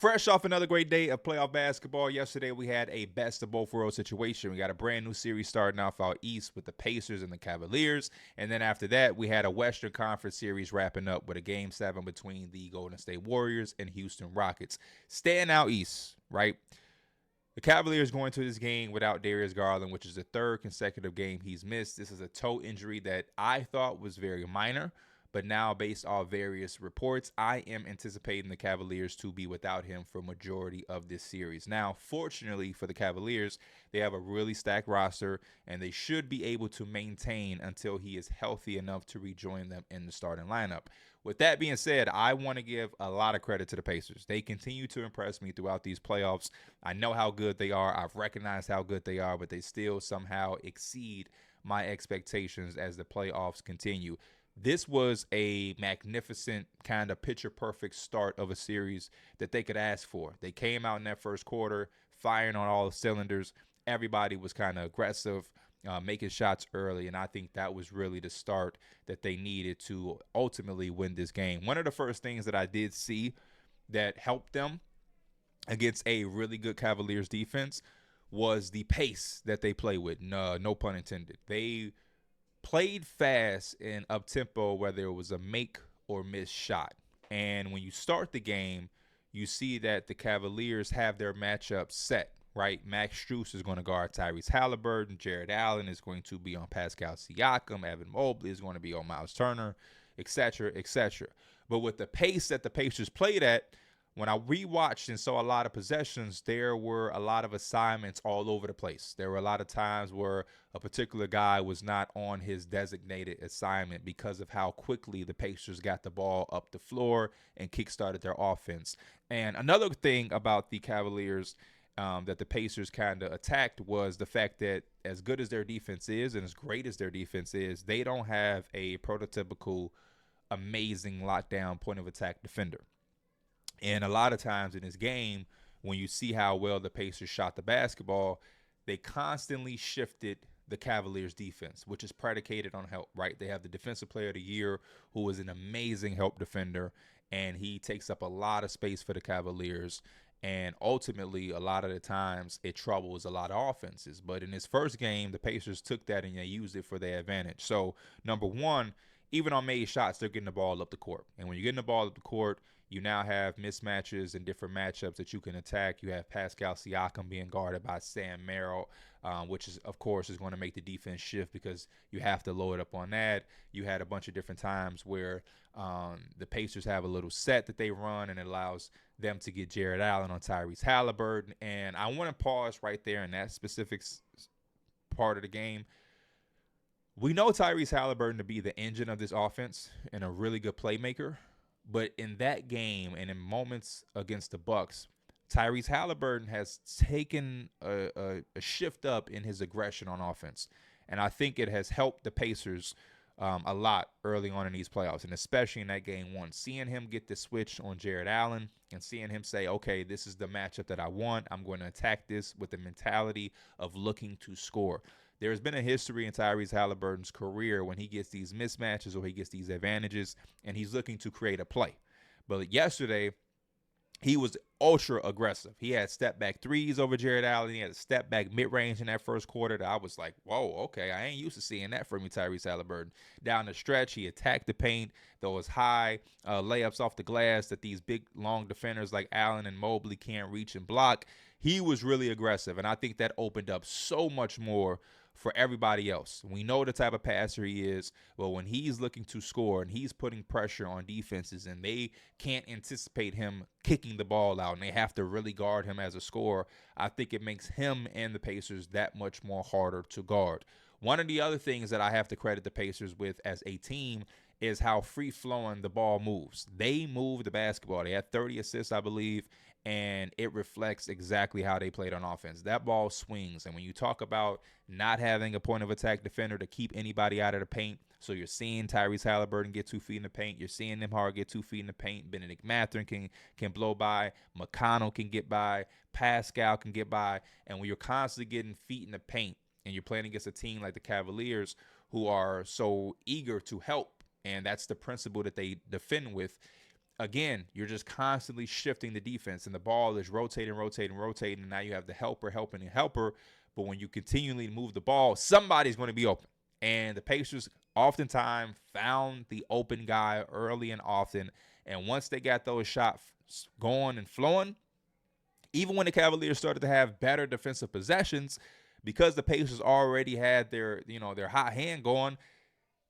Fresh off another great day of playoff basketball, yesterday we had a best of both worlds situation. We got a brand new series starting off out east with the Pacers and the Cavaliers. And then after that, we had a Western Conference series wrapping up with a game 7 between the Golden State Warriors and Houston Rockets. Staying out east, right? The Cavaliers going to this game without Darius Garland, which is the third consecutive game he's missed. This is a toe injury that I thought was very minor, but now based off various reports, I am anticipating the Cavaliers to be without him for majority of this series. Now, fortunately for the Cavaliers, they have a really stacked roster, and they should be able to maintain until he is healthy enough to rejoin them in the starting lineup. With that being said, I want to give a lot of credit to the Pacers. They continue to impress me throughout these playoffs. I know how good they are. I've recognized how good they are, but they still somehow exceed my expectations as the playoffs continue. This was a magnificent kind of picture perfect start of a series that they could ask for. They came out in that first quarter, firing on all the cylinders. Everybody was kind of aggressive, making shots early, and I think that was really the start that they needed to ultimately win this game. One of the first things that I did see that helped them against a really good Cavaliers defense was the pace that they play with. No pun intended. They played fast and up tempo, whether it was a make or miss shot. And when you start the game, you see that the Cavaliers have their matchup set, right? Max Strus is going to guard Tyrese Halliburton. Jared Allen is going to be on Pascal Siakam. Evan Mobley is going to be on Miles Turner, etc., etc. But with the pace that the Pacers played at, when I rewatched and saw a lot of possessions, there were a lot of assignments all over the place. There were a lot of times where a particular guy was not on his designated assignment because of how quickly the Pacers got the ball up the floor and kickstarted their offense. And another thing about the Cavaliers that the Pacers kind of attacked was the fact that as good as their defense is and as great as their defense is, they don't have a prototypical amazing lockdown point of attack defender. And a lot of times in this game, when you see how well the Pacers shot the basketball, they constantly shifted the Cavaliers defense, which is predicated on help, right? They have the defensive player of the year who is an amazing help defender, and he takes up a lot of space for the Cavaliers. And ultimately, a lot of the times, it troubles a lot of offenses. But in this first game, the Pacers took that and they used it for their advantage. So, number one, even on made shots, they're getting the ball up the court. And when you're getting the ball up the court, you now have mismatches and different matchups that you can attack. You have Pascal Siakam being guarded by Sam Merrill, which is, of course, is going to make the defense shift because you have to load up on that. You had a bunch of different times where the Pacers have a little set that they run, and it allows them to get Jared Allen on Tyrese Halliburton. And I want to pause right there in that specific part of the game. We know Tyrese Halliburton to be the engine of this offense and a really good playmaker. But in that game and in moments against the Bucks, Tyrese Halliburton has taken a shift up in his aggression on offense. And I think it has helped the Pacers a lot early on in these playoffs, and especially in that game one. Seeing him get the switch on Jared Allen and seeing him say, okay, this is the matchup that I want. I'm going to attack this with the mentality of looking to score. There's been a history in Tyrese Halliburton's career when he gets these mismatches or he gets these advantages and he's looking to create a play. But yesterday, he was ultra aggressive. He had step back threes over Jared Allen. He had a step back mid range in that first quarter that I was like, whoa, okay, I ain't used to seeing that from you, Tyrese Halliburton. Down the stretch, he attacked the paint. Those high layups off the glass that these big, long defenders like Allen and Mobley can't reach and block. He was really aggressive, and I think that opened up so much more for everybody else. We know the type of passer he is, but when he's looking to score and he's putting pressure on defenses and they can't anticipate him kicking the ball out and they have to really guard him as a scorer, I think it makes him and the Pacers that much more harder to guard. One of the other things that I have to credit the Pacers with as a team is how free-flowing the ball moves. They move the basketball. They had 30 assists, I believe, and it reflects exactly how they played on offense. That ball swings, and when you talk about not having a point of attack defender to keep anybody out of the paint, so you're seeing Tyrese Halliburton get 2 feet in the paint. You're seeing Nembhard get 2 feet in the paint. Benedict Mathurin can blow by. McConnell can get by. Pascal can get by. And when you're constantly getting feet in the paint and you're playing against a team like the Cavaliers who are so eager to help, and that's the principle that they defend with, again, you're just constantly shifting the defense, and the ball is rotating, rotating, rotating, and now you have the helper helping the helper. But when you continually move the ball, somebody's going to be open. And the Pacers oftentimes found the open guy early and often. And once they got those shots going and flowing, even when the Cavaliers started to have better defensive possessions, because the Pacers already had their hot hand going,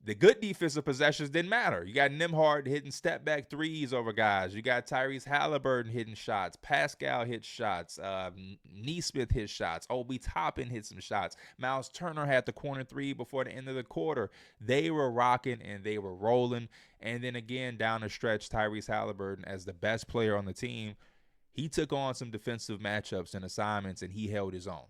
the good defensive possessions didn't matter. You got Nembhard hitting step back threes over guys. You got Tyrese Halliburton hitting shots. Pascal hit shots. Neesmith hit shots. Obi Toppin hit some shots. Miles Turner had the corner three before the end of the quarter. They were rocking and they were rolling. And then again, down the stretch, Tyrese Halliburton, as the best player on the team, he took on some defensive matchups and assignments, and he held his own.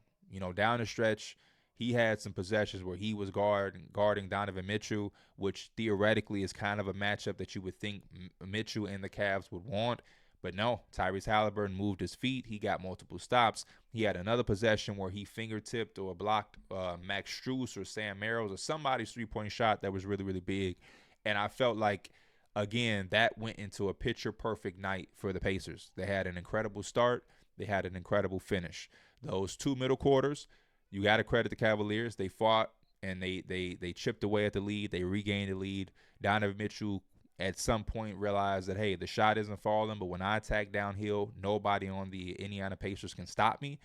Down the stretch, he had some possessions where he was guarding Donovan Mitchell, which theoretically is kind of a matchup that you would think Mitchell and the Cavs would want. But no, Tyrese Halliburton moved his feet. He got multiple stops. He had another possession where he fingertipped or blocked Max Strus or Sam Merrills or somebody's three-point shot that was really, really big. And I felt like, again, that went into a picture-perfect night for the Pacers. They had an incredible start. They had an incredible finish. Those two middle quarters, you got to credit the Cavaliers. They fought and they chipped away at the lead. They regained the lead. Donovan Mitchell at some point realized that, hey, the shot isn't falling, but when I attack downhill, nobody on the Indiana Pacers can stop me.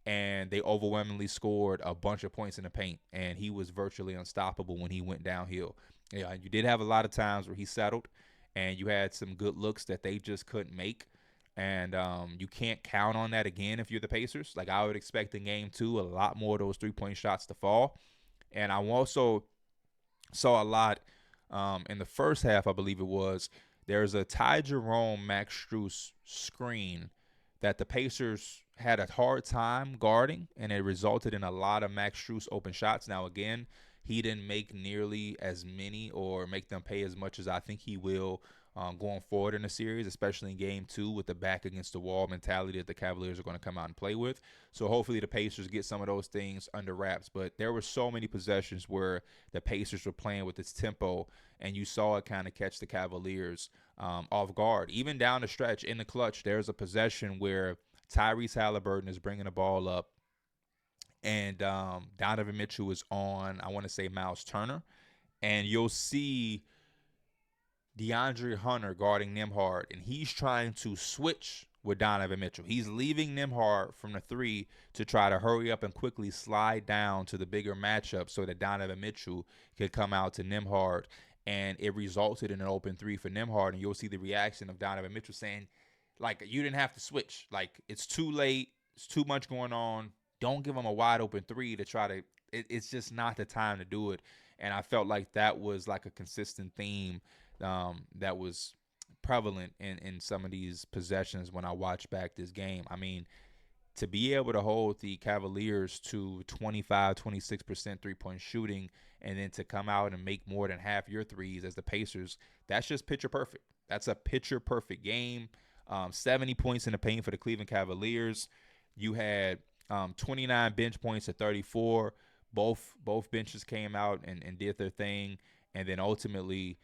And they overwhelmingly scored a bunch of points in the paint, and he was virtually unstoppable when he went downhill. Yeah, you did have a lot of times where he settled, and you had some good looks that they just couldn't make. And you can't count on that again if you're the Pacers. Like, I would expect in game 2 a lot more of those three-point shots to fall. And I also saw a lot in the first half, I believe it was. There's a Ty Jerome, Max Strus screen that the Pacers had a hard time guarding, and it resulted in a lot of Max Strus open shots. Now, again, he didn't make nearly as many or make them pay as much as I think he will going forward in the series, especially in game 2 with the back against the wall mentality that the Cavaliers are going to come out and play with. So hopefully the Pacers get some of those things under wraps. But there were so many possessions where the Pacers were playing with its tempo, and you saw it kind of catch the Cavaliers off guard. Even down the stretch in the clutch, there's a possession where Tyrese Halliburton is bringing the ball up, and Donovan Mitchell is on, I want to say, Miles Turner. And you'll see DeAndre Hunter guarding Nembhard, and he's trying to switch with Donovan Mitchell. He's leaving Nembhard from the 3 to try to hurry up and quickly slide down to the bigger matchup so that Donovan Mitchell could come out to Nembhard. And it resulted in an open 3 for Nembhard, and you'll see the reaction of Donovan Mitchell saying, like, you didn't have to switch. Like, it's too late. It's too much going on. Don't give him a wide open 3 to try to – it's just not the time to do it. And I felt like that was like a consistent theme that was prevalent in some of these possessions when I watched back this game. I mean, to be able to hold the Cavaliers to 25, 26% three-point shooting and then to come out and make more than half your threes as the Pacers, that's just picture perfect. That's a picture perfect game. 70 points in the paint for the Cleveland Cavaliers. You had 29 bench points to 34. Both benches came out and did their thing. And then ultimately,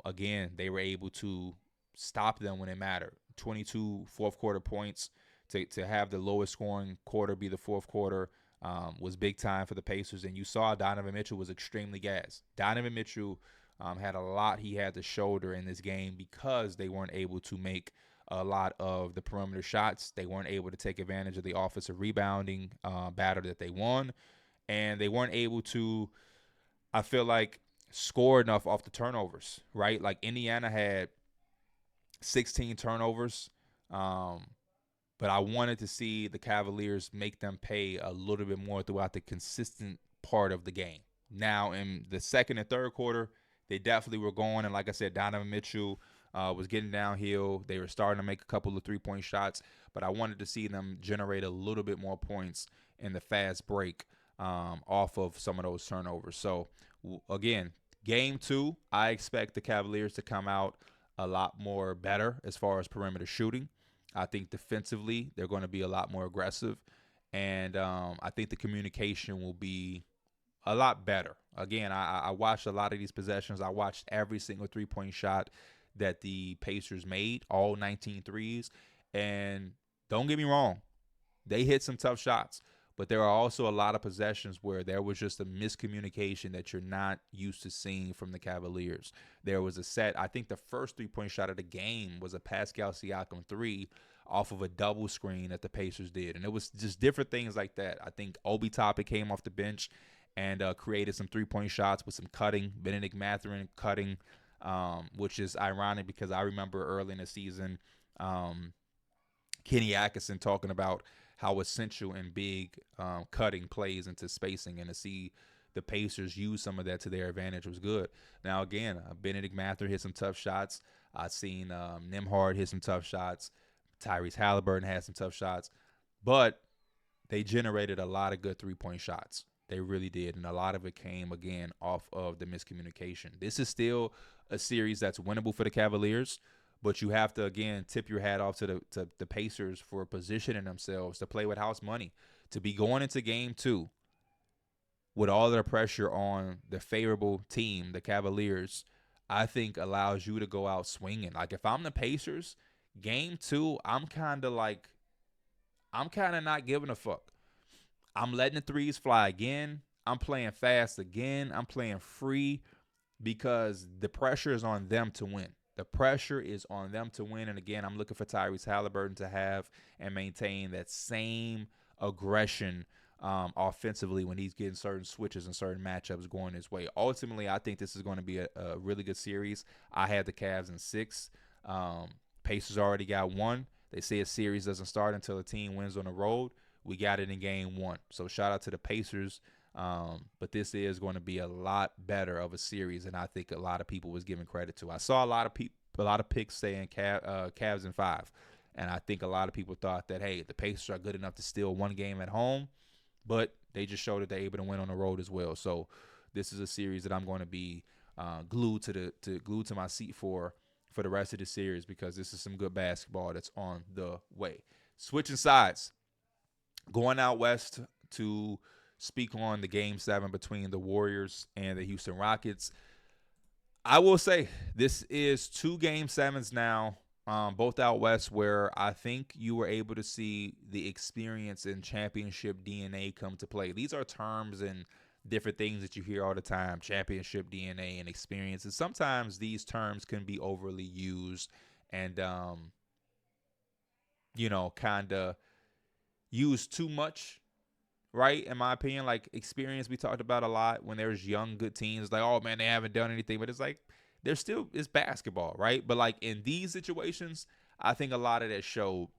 again, they were able to stop them when it mattered. 22 fourth quarter points to have the lowest scoring quarter be the fourth quarter was big time for the Pacers. And you saw Donovan Mitchell was extremely gassed. Donovan Mitchell had a lot he had to shoulder in this game because they weren't able to make a lot of the perimeter shots. They weren't able to take advantage of the offensive rebounding battle that they won. And they weren't able to, I feel like, score enough off the turnovers, right? Like, Indiana had 16 turnovers, but I wanted to see the Cavaliers make them pay a little bit more throughout the consistent part of the game. Now, in the second and third quarter, they definitely were going, and like I said, Donovan Mitchell was getting downhill. They were starting to make a couple of three-point shots, but I wanted to see them generate a little bit more points in the fast break off of some of those turnovers. So, again, game 2, I expect the Cavaliers to come out a lot more better as far as perimeter shooting. I think defensively, they're going to be a lot more aggressive. And I think the communication will be a lot better. Again, I watched a lot of these possessions. I watched every single three-point shot that the Pacers made, all 19 threes. And don't get me wrong, they hit some tough shots, but there are also a lot of possessions where there was just a miscommunication that you're not used to seeing from the Cavaliers. There was a set, I think the first 3-point shot of the game was a Pascal Siakam three off of a double screen that the Pacers did. And it was just different things like that. I think Obi Toppin came off the bench and created some 3-point shots with some cutting. Benedict Mathurin cutting, which is ironic because I remember early in the season, Kenny Atkinson talking about how essential and big cutting plays into spacing, and to see the Pacers use some of that to their advantage was good. Now, again, Benedict Mathurin hit some tough shots. I've seen Nembhard hit some tough shots. Tyrese Halliburton had some tough shots. But they generated a lot of good 3-point shots. They really did, and a lot of it came, again, off of the miscommunication. This is still a series that's winnable for the Cavaliers, but you have to, again, tip your hat off to the Pacers for positioning themselves to play with house money, to be going into game 2 with all the pressure on the favorable team, the Cavaliers. I think allows you to go out swinging. Like, if I'm the Pacers, game 2, I'm kind of not giving a fuck. I'm letting the threes fly again. I'm playing fast again. I'm playing free because the pressure is on them to win. The pressure is on them to win. And again, I'm looking for Tyrese Halliburton to have and maintain that same aggression offensively when he's getting certain switches and certain matchups going his way. Ultimately, I think this is going to be a really good series. I had the Cavs in 6. Pacers already got 1. They say a series doesn't start until a team wins on the road. We got it in game 1. So shout out to the Pacers. But this is going to be a lot better of a series than I think a lot of people was giving credit to. I saw a lot of picks saying Cavs in 5. And I think a lot of people thought that, hey, the Pacers are good enough to steal one game at home, but they just showed that they're able to win on the road as well. So this is a series that I'm going to be glued to my seat for the rest of the series, because this is some good basketball that's on the way. Switching sides, going out west to speak on the game 7 between the Warriors and the Houston Rockets. I will say this is 2 game 7s now, both out west, where I think you were able to see the experience and championship DNA come to play. These are terms and different things that you hear all the time, championship DNA and experience. And sometimes these terms can be overly used and, kind of used too much, right? In my opinion, like experience we talked about a lot when there's young, good teams. Like, oh, man, they haven't done anything. But it's like, it's basketball, right? But like in these situations, I think a lot of that showed.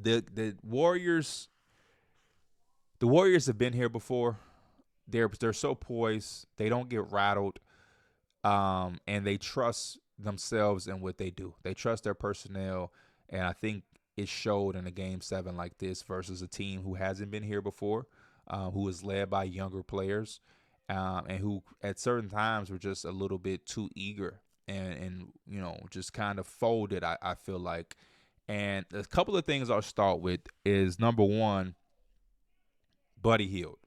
The Warriors have been here before. They're so poised. They don't get rattled. And they trust themselves and what they do. They trust their personnel. And I think it showed in a game 7 like this versus a team who hasn't been here before, who is led by younger players, and who at certain times were just a little bit too eager and just kind of folded, I feel like. And a couple of things I'll start with is, number one, Buddy Hield.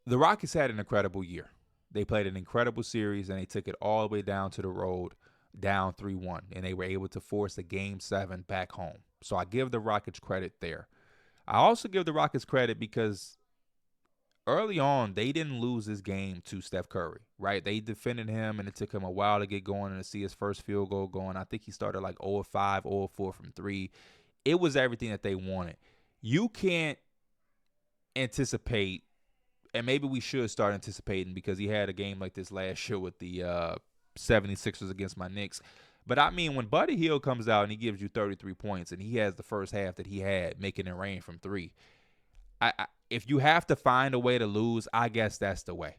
The Rockets had an incredible year. They played an incredible series, and they took it all the way down to the road, down 3-1, and they were able to force a game 7 back home. So I give the Rockets credit there. I also give the Rockets credit because early on, they didn't lose this game to Steph Curry, right? They defended him, and it took him a while to get going and to see his first field goal going. I think he started like 0 of 5, 0 of 4 from 3. It was everything that they wanted. You can't anticipate, and maybe we should start anticipating, because he had a game like this last year with the 76ers against my Knicks. But I mean, when Buddy Hield comes out and he gives you 33 points and he has the first half that he had, making it rain from 3, if you have to find a way to lose, I guess that's the way.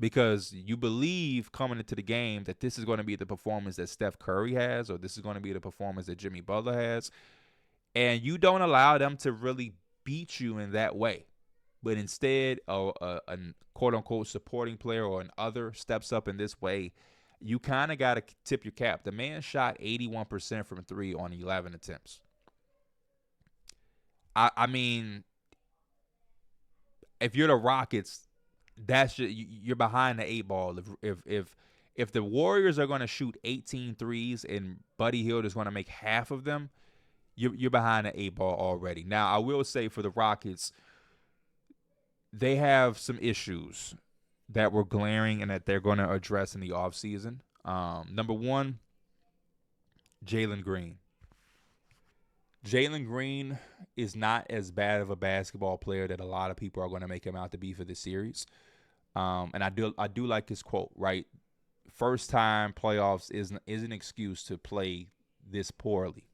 Because you believe coming into the game that this is going to be the performance that Steph Curry has, or this is going to be the performance that Jimmy Butler has, and you don't allow them to really beat you in that way. But instead, a quote-unquote supporting player or an other steps up in this way, you kind of got to tip your cap. The man shot 81% from 3 on 11 attempts. I mean, if you're the Rockets, you're behind the 8 ball. If If the Warriors are going to shoot 18 threes and Buddy Hield is going to make half of them, you're behind the eight ball already. Now, I will say for the Rockets, they have some issues that were glaring and that they're going to address in the offseason. Number one, Jalen Green. Jalen Green is not as bad of a basketball player that a lot of people are going to make him out to be for this series. And I do like his quote, right? First time playoffs is an excuse to play this poorly.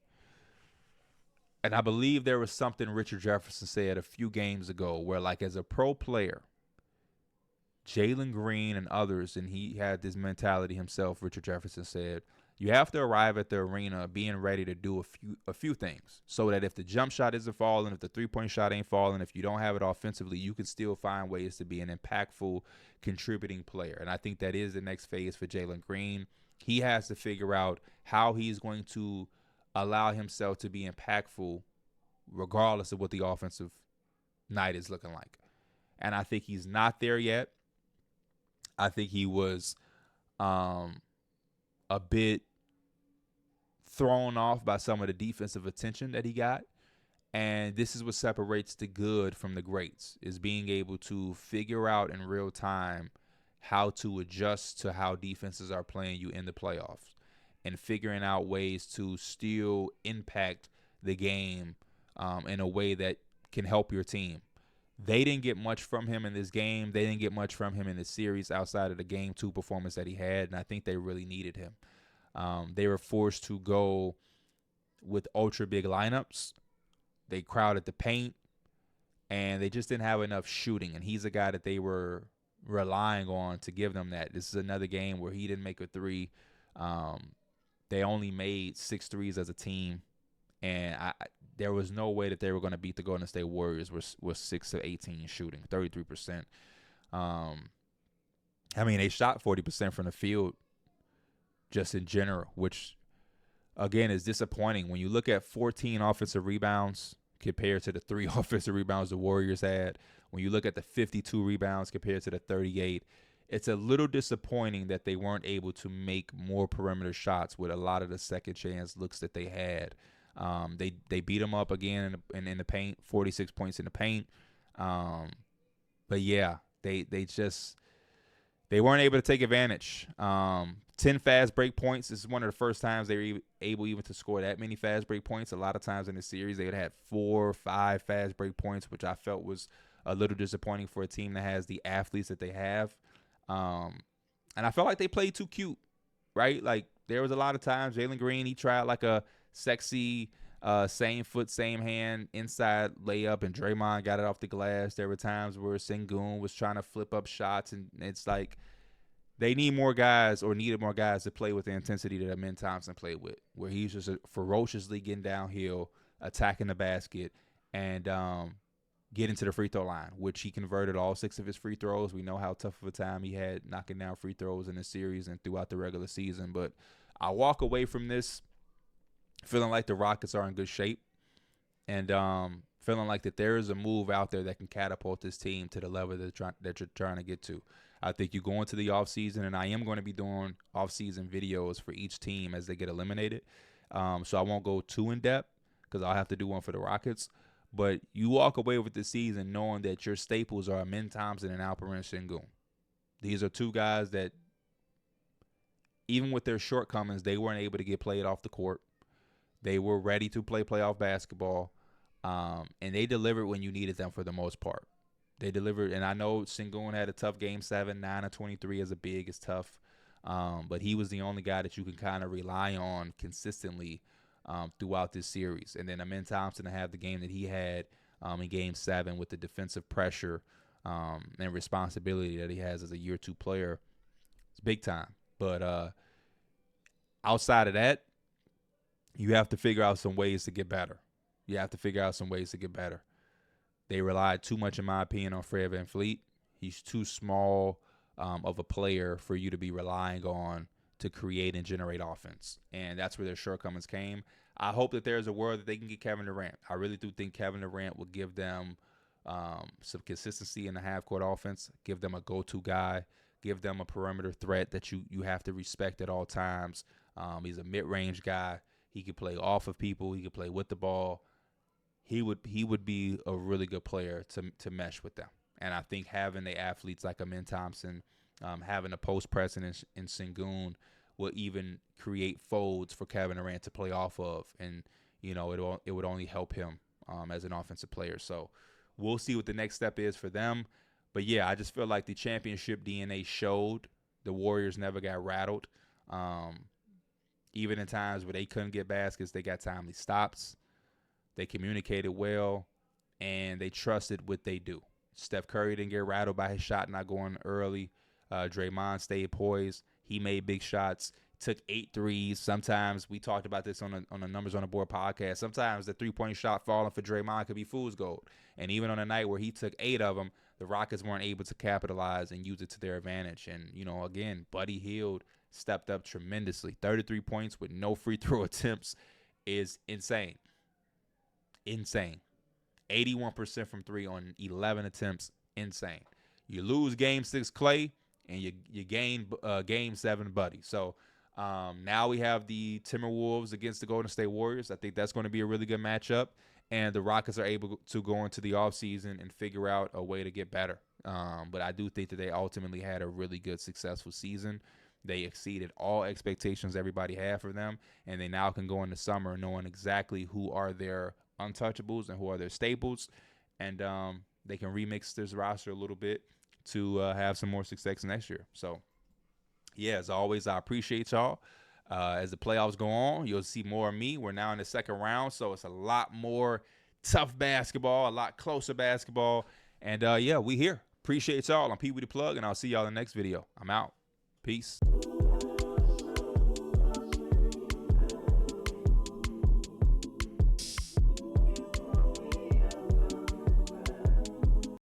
And I believe there was something Richard Jefferson said a few games ago where, like, as a pro player, Jalen Green and others, and he had this mentality himself, Richard Jefferson said, you have to arrive at the arena being ready to do a few things so that if the jump shot isn't falling, if the three-point shot ain't falling, if you don't have it offensively, you can still find ways to be an impactful, contributing player. And I think that is the next phase for Jalen Green. He has to figure out how he's going to allow himself to be impactful regardless of what the offensive night is looking like. And I think he's not there yet. I think he was a bit thrown off by some of the defensive attention that he got. And this is what separates the good from the greats, is being able to figure out in real time how to adjust to how defenses are playing you in the playoffs and figuring out ways to still impact the game in a way that can help your team. They didn't get much from him in this game. They didn't get much from him in this series outside of the Game 2 performance that he had, and I think they really needed him. They were forced to go with ultra big lineups. They crowded the paint, and they just didn't have enough shooting, and he's a guy that they were relying on to give them that. This is another game where he didn't make a three. They only made 6 threes as a team, and there was no way that they were going to beat the Golden State Warriors with 6 of 18 shooting, 33%. I mean, they shot 40% from the field just in general, which, again, is disappointing. When you look at 14 offensive rebounds compared to the 3 offensive rebounds the Warriors had, when you look at the 52 rebounds compared to the 38, it's a little disappointing that they weren't able to make more perimeter shots with a lot of the second chance looks that they had. They beat them up again in the paint, 46 points in the paint. But yeah, they weren't able to take advantage. 10 fast break points. This is one of the first times they were able even to score that many fast break points. A lot of times in the series they would have 4 or 5 fast break points, which I felt was a little disappointing for a team that has the athletes that they have. And I felt like they played too cute, right? Like, there was a lot of times Jalen Green, he tried like a sexy same foot, same hand inside layup, and Draymond got it off the glass. There were times where Sengun was trying to flip up shots, and it's like they needed more guys to play with the intensity that Amin Thompson played with, where he's just ferociously getting downhill, attacking the basket, and getting to the free throw line, which he converted all 6 of his free throws. We know how tough of a time he had knocking down free throws in the series and throughout the regular season. But I walk away from this feeling like the Rockets are in good shape, and feeling like that there is a move out there that can catapult this team to the level that you're trying to get to. I think you go into the offseason, and I am going to be doing offseason videos for each team as they get eliminated. So I won't go too in-depth because I'll have to do one for the Rockets. But you walk away with the season knowing that your staples are Amin Thompson and Alperen Sengun. These are 2 guys that, even with their shortcomings, they weren't able to get played off the court. They were ready to play playoff basketball, and they delivered when you needed them for the most part. They delivered, and I know Sengun had a tough Game 7, 9 of 23 as a big is tough, but he was the only guy that you can kind of rely on consistently throughout this series. And then Amin Thompson to have the game that he had in Game 7 with the defensive pressure and responsibility that he has as a year 2 player, it's big time. But outside of that, you have to figure out some ways to get better. They relied too much, in my opinion, on Fred VanVleet. He's too small of a player for you to be relying on to create and generate offense. And that's where their shortcomings came. I hope that there's a world that they can get Kevin Durant. I really do think Kevin Durant will give them some consistency in the half-court offense, give them a go-to guy, give them a perimeter threat that you have to respect at all times. He's a mid-range guy. He could play off of people. He could play with the ball. He would be a really good player to mesh with them. And I think having the athletes like Amin Thompson, having a post presence in Sengun will even create folds for Kevin Durant to play off of. And, it would only help him as an offensive player. So we'll see what the next step is for them. But, yeah, I just feel like the championship DNA showed the Warriors never got rattled. Even in times where they couldn't get baskets, they got timely stops. They communicated well, and they trusted what they do. Steph Curry didn't get rattled by his shot not going early. Draymond stayed poised. He made big shots, took 8 threes. Sometimes we talked about this on the Numbers on the Board podcast. Sometimes the three-point shot falling for Draymond could be fool's gold. And even on a night where he took 8 of them, the Rockets weren't able to capitalize and use it to their advantage. And, again, Buddy Hield stepped up tremendously. 33 points with no free throw attempts is insane. Insane. 81% from 3 on 11 attempts. Insane. You lose Game 6 Clay, and you gain Game 7 Buddy. So now we have the Timberwolves against the Golden State Warriors. I think that's going to be a really good matchup. And the Rockets are able to go into the offseason and figure out a way to get better. But I do think that they ultimately had a really good, successful season. They exceeded all expectations everybody had for them. And they now can go into summer knowing exactly who are their untouchables and who are their staples, and they can remix this roster a little bit to have some more success next year. So, yeah, as always, I appreciate y'all. As the playoffs go on, you'll see more of me. We're now in the second round, so it's a lot more tough basketball, a lot closer basketball, and yeah, we here. Appreciate y'all. I'm Pee Wee the Plug, and I'll see y'all in the next video. I'm out. Peace.